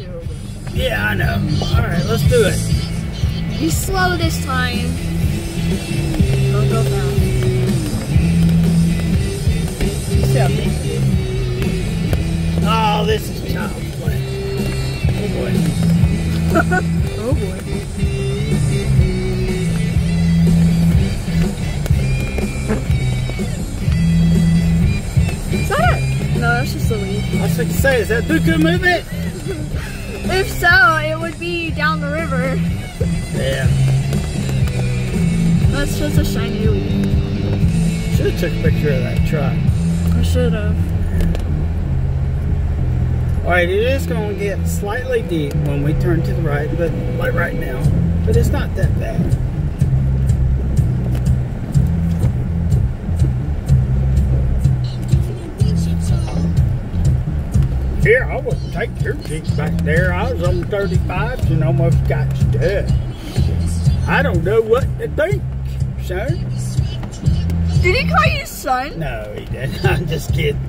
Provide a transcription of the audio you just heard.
too. Yeah, I know. Alright, let's do it. Be slow this time. Don't go fast. See how big it is. Oh, this is child's play. Oh boy. Oh boy. Is that it? No, that's just a leaf. I was going to say, is that Buka movement? If so, it would be down the river. Yeah. That's just a shiny leaf. Should have took a picture of that truck. I should have. Alright, it is going to get slightly deep when we turn to the right, but like right now. But it's not that bad. Here, I wouldn't take your Jeep back there. I was on 35s and almost got stuck. I don't know what to think, son. Did he call you son? No, he didn't. I'm just kidding.